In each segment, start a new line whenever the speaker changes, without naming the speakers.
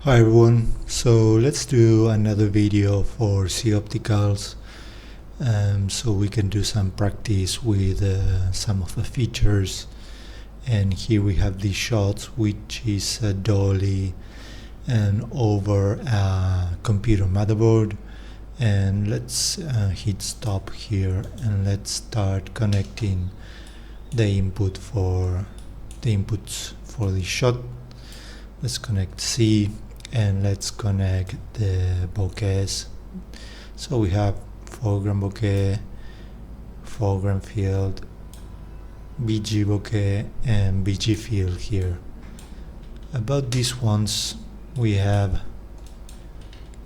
Hi everyone, so let's do another video for Z-Opticals so we can do some practice with some of the features. And here we have these shots, which is a dolly and over a computer motherboard. And let's hit stop here and let's start connecting the inputs for this shot. Let's connect C and let's connect the bokehs. So we have foreground bokeh, foreground field, BG bokeh and BG field here. About these ones, we have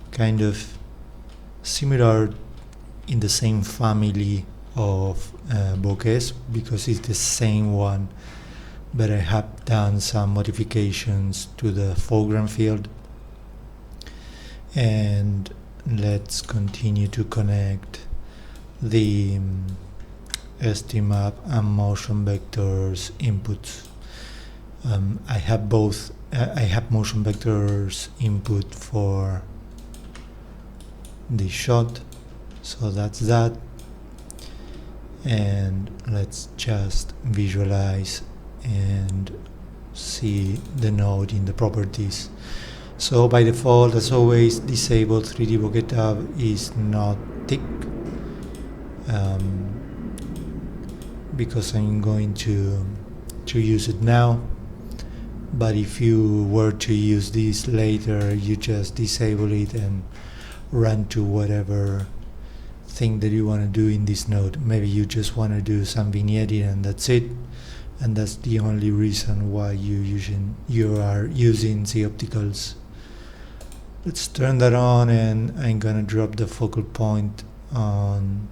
kind of similar in the same family of bokehs because it's the same one, but I have done some modifications to the foreground field. And let's continue to connect the STMap and motion vectors inputs. I have both. I have motion vectors input for the shot, so that's that. And let's just visualize and see the node in the properties. So by default, as always, disable 3D bokeh tab is not ticked because I'm going to use it now. But if you were to use this later, you just disable it and run to whatever thing that you want to do in this node. Maybe you just want to do some vignetting and that's it. And that's the only reason why you are using Z-Opticals. Let's turn that on and I'm gonna drop the focal point on,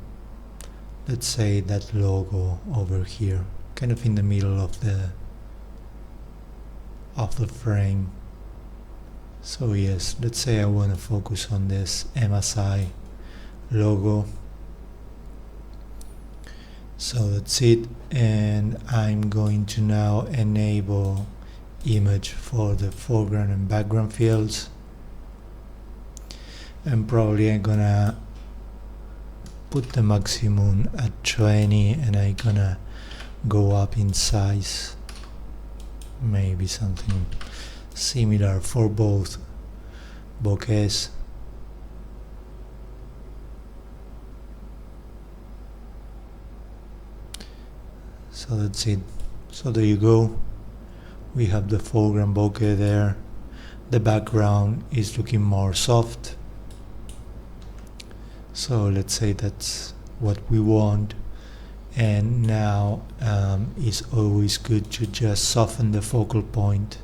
let's say, that logo over here, kind of in the middle of the frame. So yes, let's say I want to focus on this MSI logo. So that's it, and I'm going to now enable image for the foreground and background fields. And probably I'm gonna put the maximum at 20 and I'm gonna go up in size, maybe something similar for both bokehs. So that's it. So there you go. We have the foreground bokeh there. The background is looking more soft. So let's say that's what we want. And now it's always good to just soften the focal point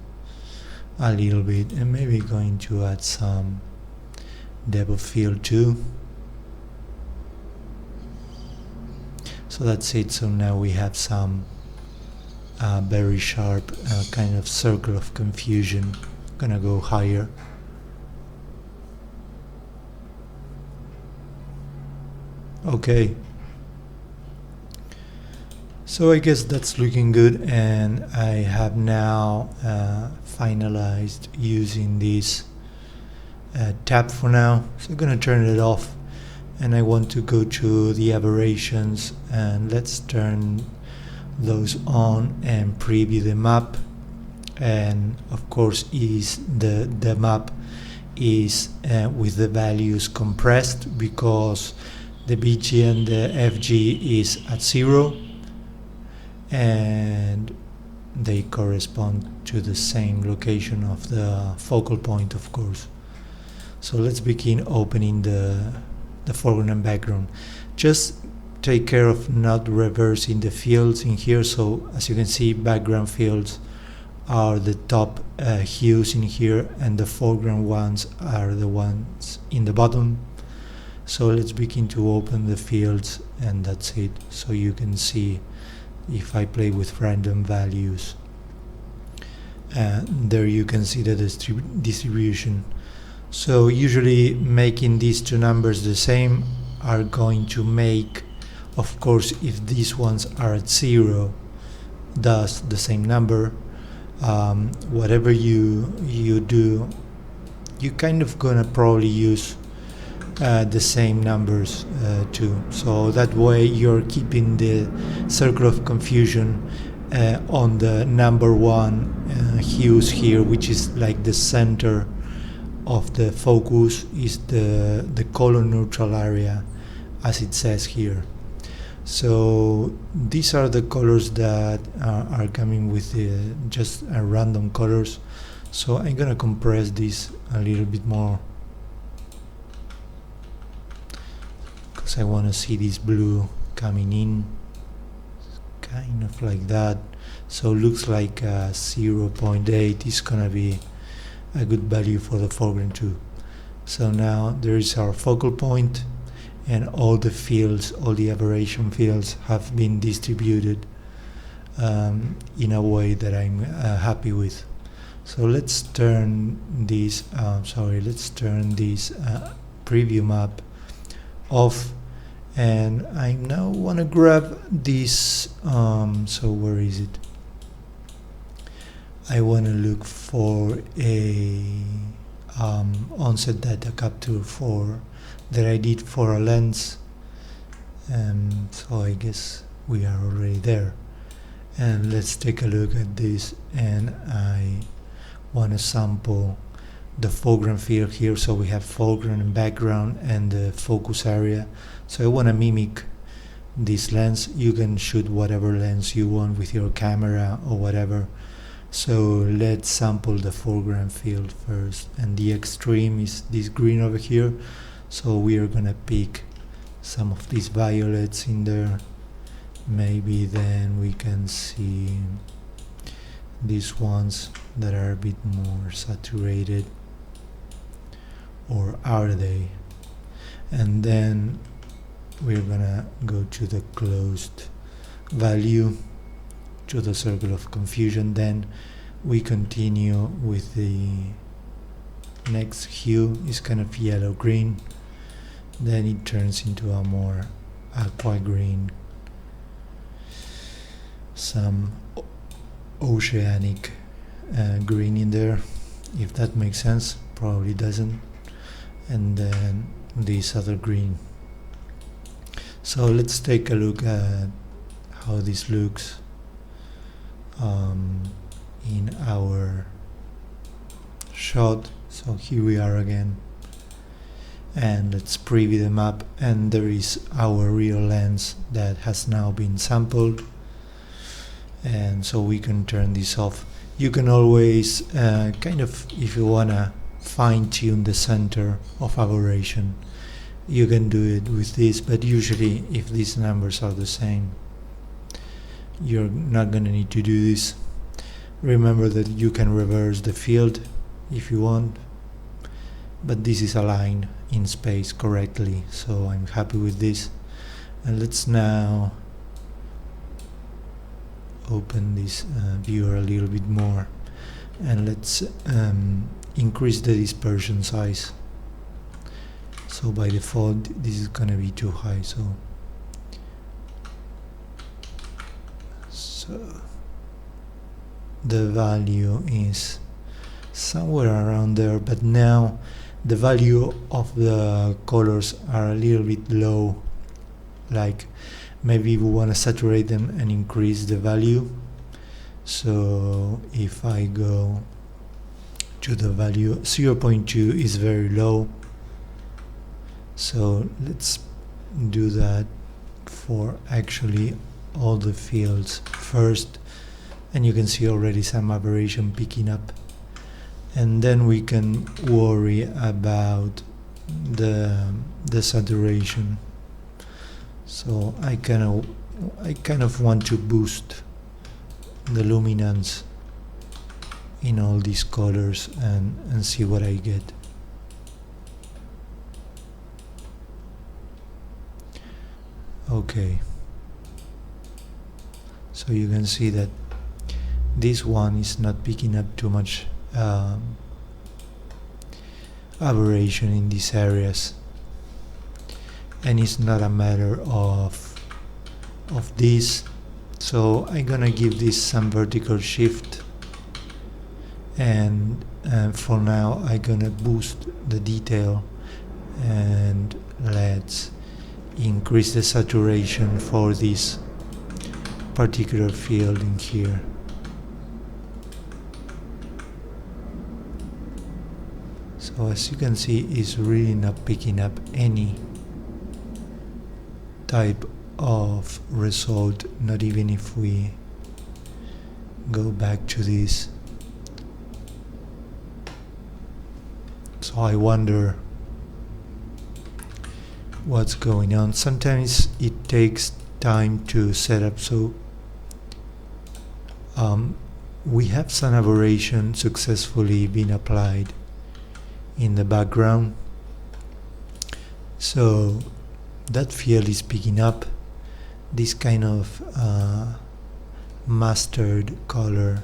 a little bit, and maybe going to add some depth of field too. So that's it. So now we have some very sharp kind of circle of confusion. Gonna go higher. Okay, so I guess that's looking good, and I have now finalized using this tab for now. So I'm gonna turn it off, and I want to go to the aberrations, and let's turn those on and preview the map. And of course, is the map is with the values compressed because the BG and the FG is at 0 and they correspond to the same location of the focal point, of course. So let's begin opening the foreground and background. Just take care of not reversing the fields in here. So as you can see, background fields are the top hues in here and the foreground ones are the ones in the bottom. So let's begin to open the fields, and that's it. So you can see if I play with random values, there you can see the distribution. So usually making these two numbers the same are going to make, of course, if these ones are at 0, thus the same number. Whatever you do you kind of gonna probably use the same numbers too, so that way you're keeping the circle of confusion on the number one hues here, which is like the center of the focus, is the color neutral area, as it says here. So these are the colors that are coming with just random colors. So I'm gonna compress this a little bit more because I want to see this blue coming in, kind of like that. So looks like 0.8 is gonna be a good value for the foreground too. So now there is our focal point, and all the fields, all the aberration fields have been distributed in a way that I'm happy with. So let's turn this preview map off, and I now want to grab this. So where is it? I want to look for a onset data capture that I did for a lens. So I guess we are already there. And let's take a look at this, and I want to sample the foreground field here. So we have foreground and background and the focus area. So I want to mimic this lens. You can shoot whatever lens you want with your camera or whatever. So let's sample the foreground field first, and the extreme is this green over here. So we are gonna pick some of these violets in there. Maybe then we can see these ones that are a bit more saturated, or are they? And then we're gonna go to the closed value, to the circle of confusion. Then we continue with the next hue, is kind of yellow green, then it turns into a more aqua green, some oceanic green in there, if that makes sense. Probably doesn't. And then this other green. So let's take a look at how this looks in our shot. So here we are again, and let's preview the map, and there is our real lens that has now been sampled, and so we can turn this off. You can always kind of, if you wanna fine-tune the center of aberration, you can do it with this, but usually if these numbers are the same, you're not gonna need to do this. Remember that you can reverse the field if you want, but this is aligned in space correctly, so I'm happy with this. And let's now open this viewer a little bit more, and let's increase the dispersion size. So by default this is gonna be too high, so the value is somewhere around there, but now the value of the colors are a little bit low. Like maybe we want to saturate them and increase the value. So if I go to the value 0.2 is very low, so let's do that for actually all the fields first, and you can see already some aberration picking up, and then we can worry about the saturation. So I kind of want to boost the luminance in all these colors and see what I get. Okay, so you can see that this one is not picking up too much aberration in these areas, and it's not a matter of this. So I'm gonna give this some vertical shift, and And for now I'm gonna boost the detail, and let's increase the saturation for this particular field in here. So as you can see, it's really not picking up any type of result, not even if we go back to this. So I wonder what's going on. Sometimes it takes time to set up, so we have some aberration successfully being applied in the background, so that field is picking up this kind of mustard color,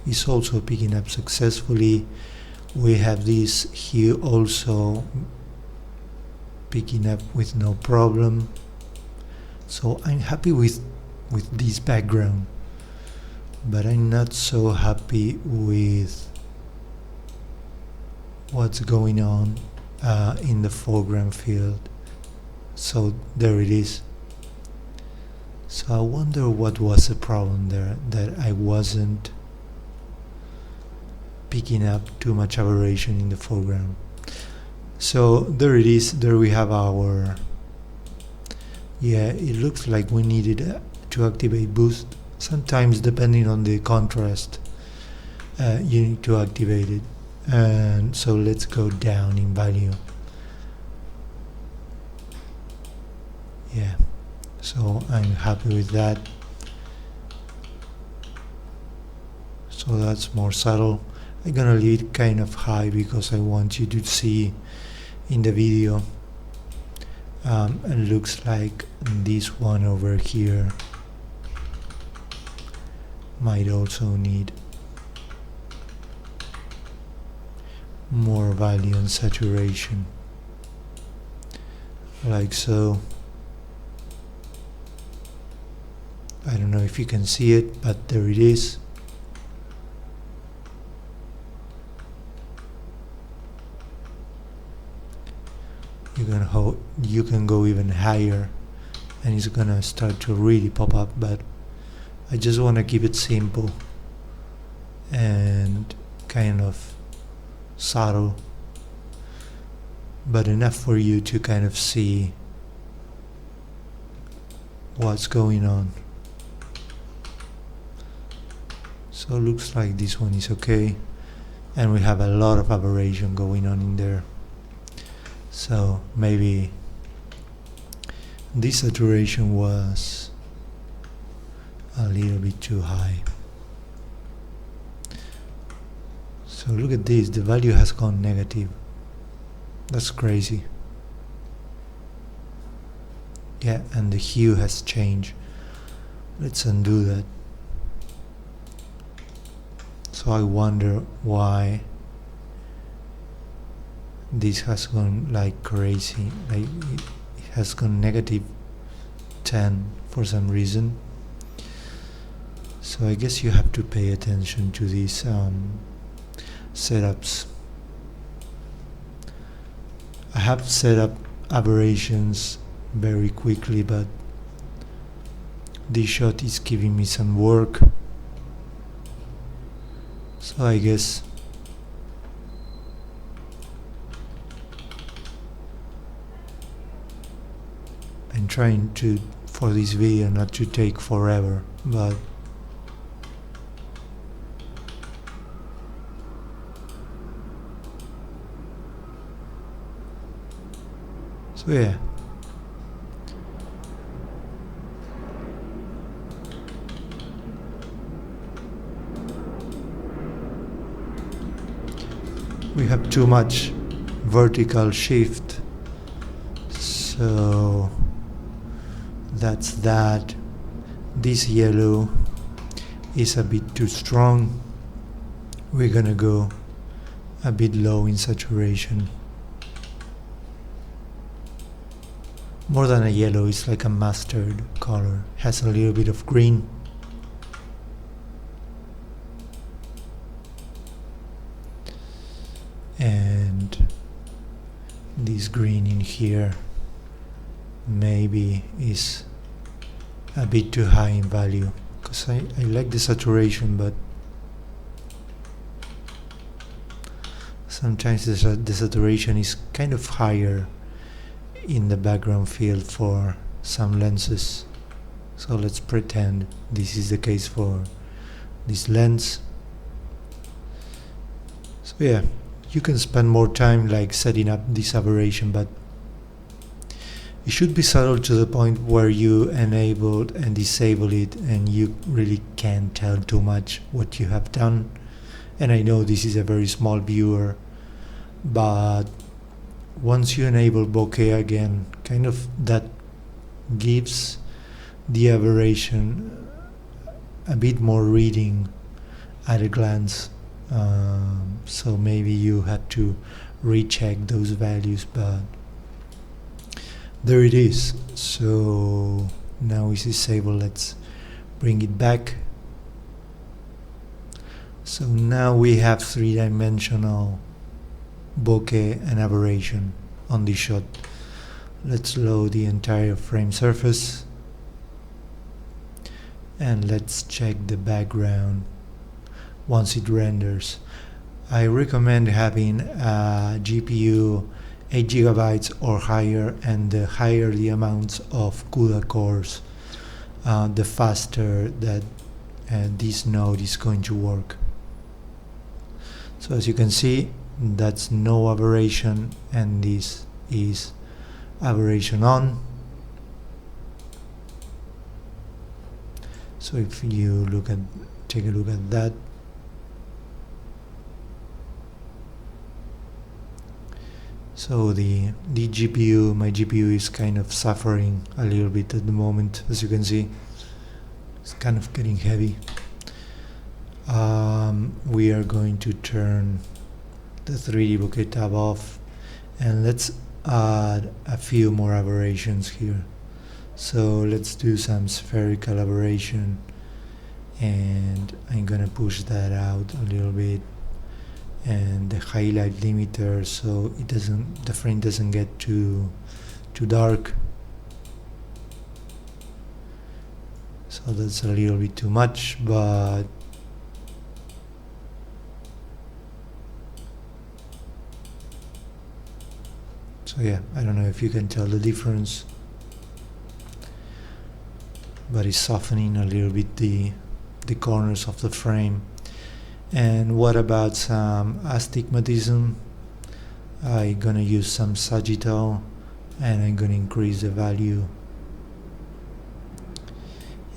is also picking up successfully. We have this hue also picking up with no problem, so I'm happy with this background, but I'm not so happy with what's going on in the foreground field. So there it is. So I wonder what was the problem there, that I wasn't picking up too much aberration in the foreground. So there it is. There we have our, it looks like we needed to activate boost. Sometimes depending on the contrast you need to activate it. And so let's go down in value. So I'm happy with that. So that's more subtle. I'm gonna leave it kind of high because I want you to see in the video. It looks like this one over here might also need more value and saturation, like so. I don't know if you can see it, but there it is. You can go even higher and it's gonna start to really pop up, but I just want to keep it simple and kind of subtle, but enough for you to kind of see what's going on. So it looks like this one is okay, and we have a lot of aberration going on in there. So maybe this saturation was a little bit too high. So look at this, the value has gone negative. That's crazy. And the hue has changed. Let's undo that. So I wonder why this has gone like crazy, like it has gone negative 10 for some reason. So I guess you have to pay attention to these setups. I have set up aberrations very quickly, but this shot is giving me some work. So I guess I'm trying to, for this video, not to take forever, but so we have too much vertical shift, so that's that. This yellow is a bit too strong. We're gonna go a bit low in saturation. More than a yellow, it's like a mustard color, has a little bit of green. this green in here maybe is a bit too high in value, because I like the saturation, but sometimes the saturation is kind of higher in the background field for some lenses. So let's pretend this is the case for this lens. So yeah, you can spend more time like setting up this aberration, but it should be subtle to the point where you enable and disable it and you really can't tell too much what you have done. And I know this is a very small viewer, but once you enable bokeh again, kind of that gives the aberration a bit more reading at a glance. So maybe you had to recheck those values, but there it is. So now it's disabled. Let's bring it back. So now we have three-dimensional bokeh and aberration on this shot. Let's load the entire frame surface and let's check the background once it renders. I recommend having a GPU 8 GB or higher, and the higher the amounts of CUDA cores, the faster that this node is going to work. So as you can see, that's no aberration, and this is aberration on. So if you take a look at that, so the GPU, my GPU is kind of suffering a little bit at the moment. As you can see, it's kind of getting heavy. We are going to turn the 3D bokeh tab off, and let's add a few more aberrations here. So let's do some spherical aberration, and I'm gonna push that out a little bit, and the highlight limiter so the frame doesn't get too dark. So that's a little bit too much, but so yeah, I don't know if you can tell the difference, but it's softening a little bit the corners of the frame. And what about some astigmatism? I'm gonna use some sagittal, and I'm gonna increase the value,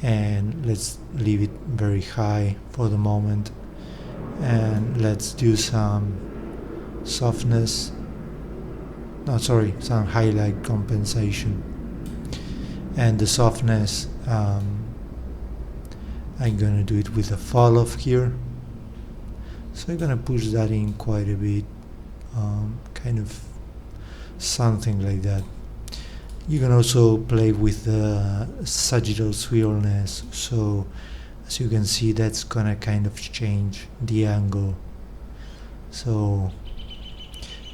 and let's leave it very high for the moment, and let's do some softness, some highlight compensation. And the softness, I'm gonna do it with a fall off here. So I'm gonna push that in quite a bit, kind of something like that. You can also play with the sagittal swirlness, so as you can see, that's gonna kind of change the angle. So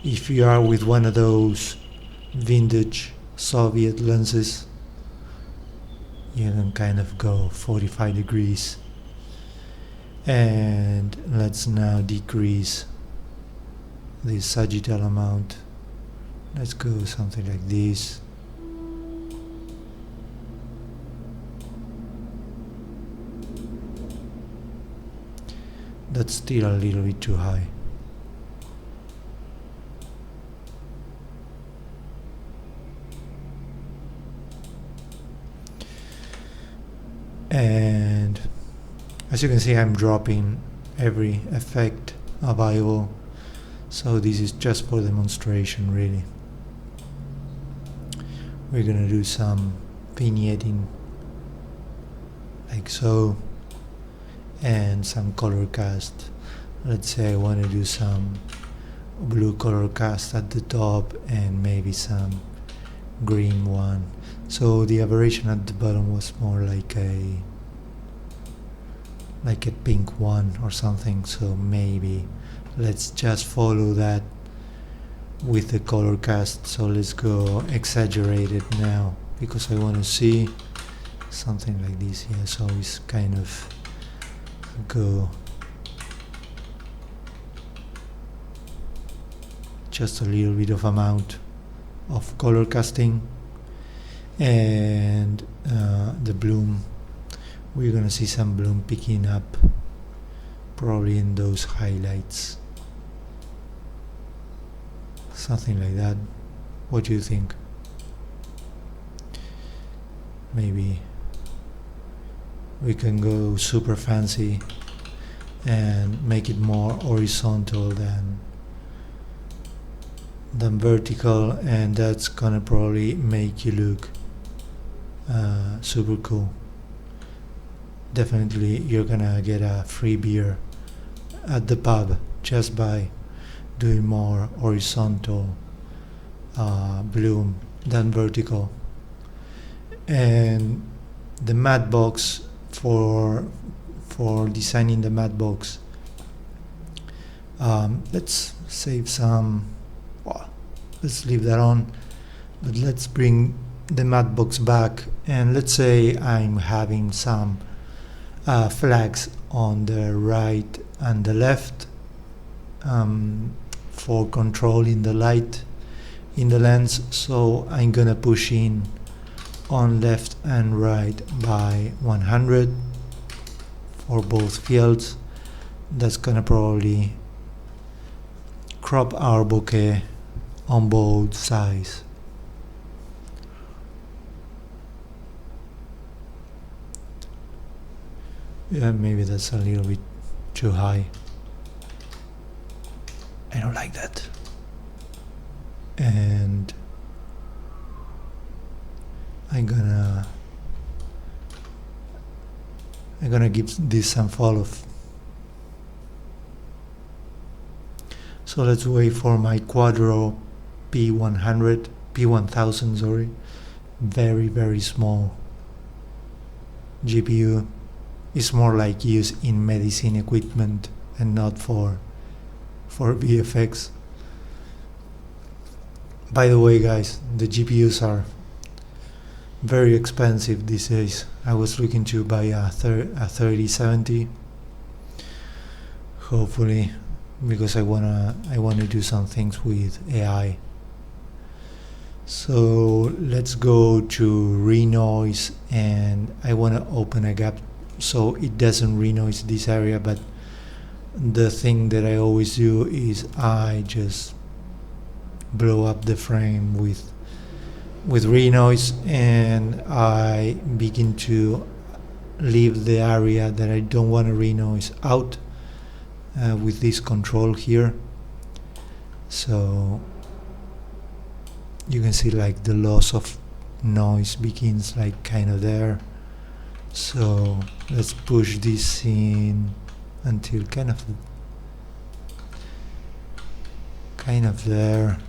if you are with one of those vintage Soviet lenses, you can kind of go 45 degrees. And let's now decrease the sagittal amount. Let's go something like this. That's still a little bit too high. And as you can see, I'm dropping every effect available, so this is just for demonstration really. We're gonna do some vignetting like so, and some color cast. Let's say I want to do some blue color cast at the top and maybe some green one. So the aberration at the bottom was more like a pink one or something, so maybe let's just follow that with the color cast. So let's go exaggerate it now, because I want to see something like this. Yeah, so it's kind of go just a little bit of amount of color casting, and the bloom, we're gonna see some bloom picking up probably in those highlights, something like that. What do you think? Maybe we can go super fancy and make it more horizontal than vertical, and that's gonna probably make you look super cool. Definitely you're gonna get a free beer at the pub just by doing more horizontal bloom than vertical. And the matte box, for designing the matte box, let's save some, well, let's leave that on, but let's bring the matte box back, and let's say I'm having some flags on the right and the left for controlling the light in the lens. So I'm gonna push in on left and right by 100 for both fields. That's gonna probably crop our bokeh on both sides. Yeah, maybe that's a little bit too high. I don't like that. And I'm gonna give this some follow. So let's wait for my Quadro P1000, sorry, very small GPU. It's more like used in medicine equipment and not for VFX. By the way, guys, the GPUs are very expensive these days. I was looking to buy a 3070, hopefully, because I wanna do some things with AI. So let's go to renoise, and I wanna open a gap so it doesn't renoise this area. But the thing that I always do is I just blow up the frame with renoise, and I begin to leave the area that I don't want to renoise out with this control here. So you can see like the loss of noise begins like kind of there. So let's push this in until kind of there.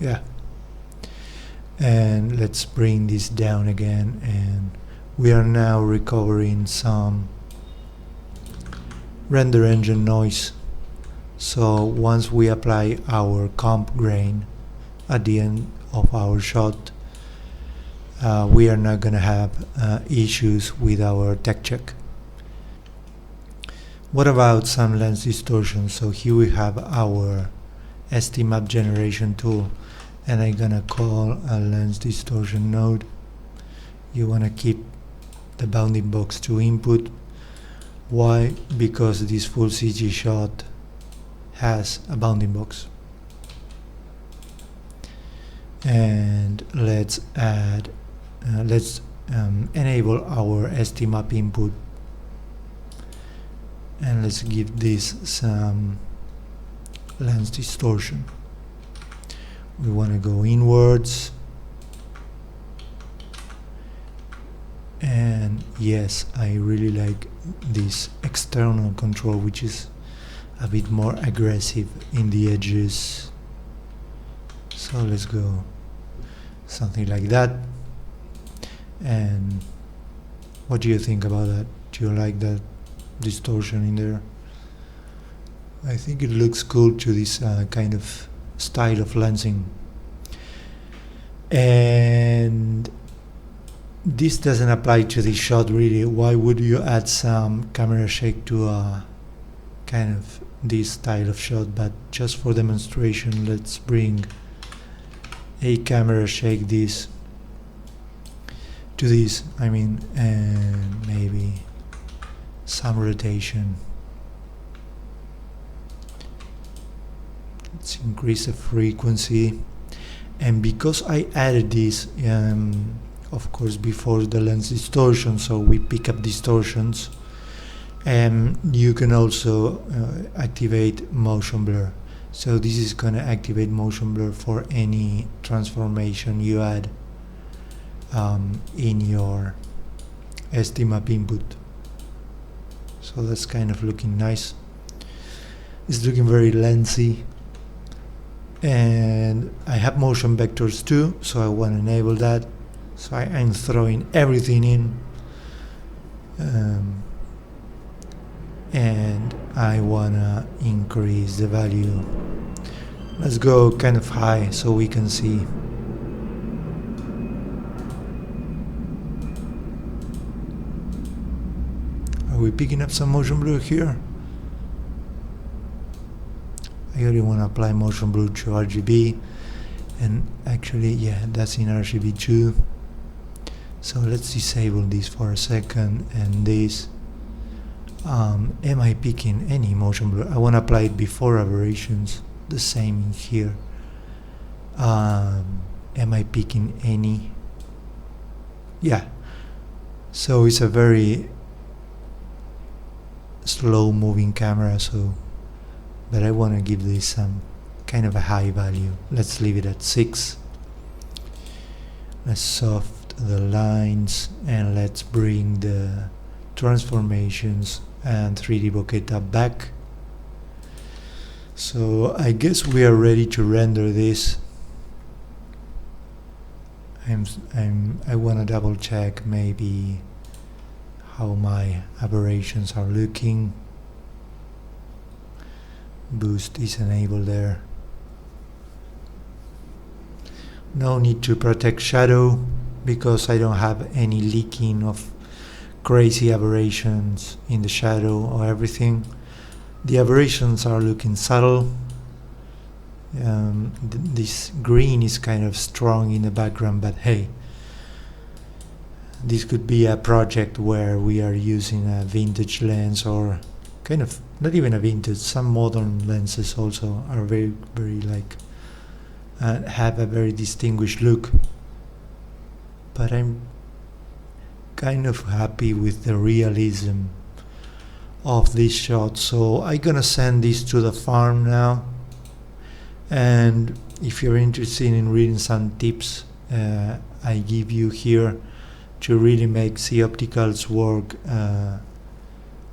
Yeah, and let's bring this down again, and we are now recovering some render engine noise. So once we apply our comp grain at the end of our shot, we are not gonna have issues with our tech check. What about some lens distortion? So here we have our ST map generation tool, and I'm gonna call a lens distortion node. You wanna keep the bounding box to input. Why? Because this full CG shot has a bounding box. And let's add, enable our ST map input, and let's give this some lens distortion. We want to go inwards, and yes, I really like this external control, which is a bit more aggressive in the edges. So let's go something like that. And what do you think about that? Do you like that distortion in there? I think it looks cool to this kind of style of lensing. And this doesn't apply to this shot really. Why would you add some camera shake to a kind of this style of shot? But just for demonstration, let's bring a camera shake this to this, and maybe some rotation. Let's increase the frequency. And because I added this, of course, before the lens distortion, so we pick up distortions, and you can also activate motion blur. So this is going to activate motion blur for any transformation you add in your STMap input. So that's kind of looking nice. It's looking very lensy. And I have motion vectors too, so I want to enable that. So I'm throwing everything in, and I want to increase the value. Let's go kind of high so we can see. Are we picking up some motion blur here? I really want to apply motion blur to RGB, and actually, yeah, that's in RGB too. So let's disable this for a second, and this. Am I picking any motion blur? I want to apply it before aberrations, the same in here. Am I picking any? Yeah. So it's a very slow moving camera, but I want to give this some kind of a high value. Let's leave it at 6. Let's soft the lines, and let's bring the transformations and 3D bokeh tab back. So I guess we are ready to render this. I want to double check maybe how my aberrations are looking. Boost is enabled there. No need to protect shadow because I don't have any leaking of crazy aberrations in the shadow or everything. The aberrations are looking subtle. This green is kind of strong in the background, but hey, this could be a project where we are using a vintage lens, or kind of not even a vintage, some modern lenses also are very like have a very distinguished look. But I'm kind of happy with the realism of this shot, so I'm gonna send this to the farm now. And if you're interested in reading some tips I give you here to really make Z-Opticals work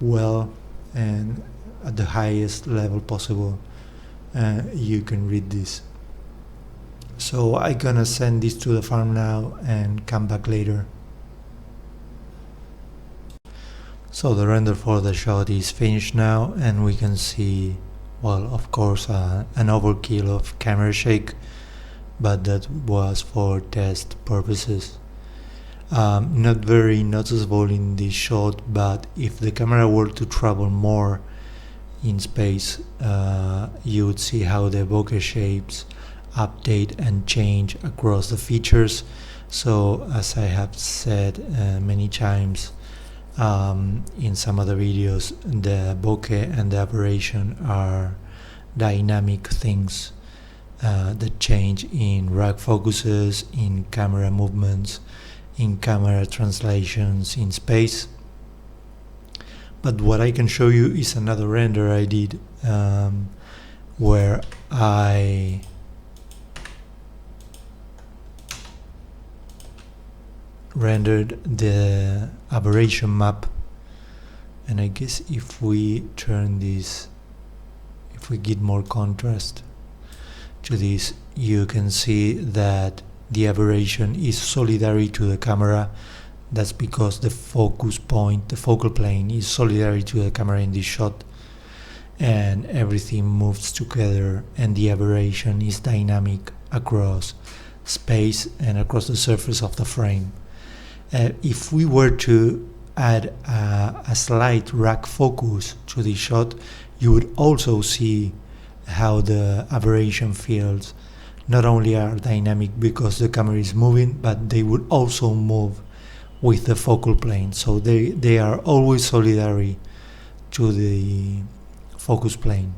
well and at the highest level possible, you can read this. So I'm gonna send this to the farm now and come back later. So the render for the shot is finished now, and we can see, well, of course, an overkill of camera shake, but that was for test purposes. Not very noticeable in this shot, but if the camera were to travel more in space, you would see how the bokeh shapes update and change across the features. So as I have said many times in some other videos, the bokeh and the aberration are dynamic things that change in rack focuses, in camera movements, in camera translations in space. But what I can show you is another render I did where I rendered the aberration map. And I guess if we turn this, if we get more contrast to this, you can see that the aberration is solidary to the camera. That's because the focus point, the focal plane, is solidary to the camera in this shot, and everything moves together, and the aberration is dynamic across space and across the surface of the frame. If we were to add a slight rack focus to this shot, you would also see how the aberration fields not only are dynamic because the camera is moving, but they would also move with the focal plane. So they are always solidary to the focus plane.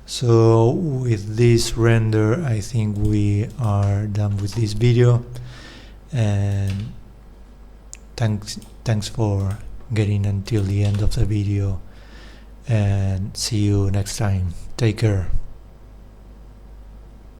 So with this render, I think we are done with this video, and thanks for getting until the end of the video, and see you next time. Take care.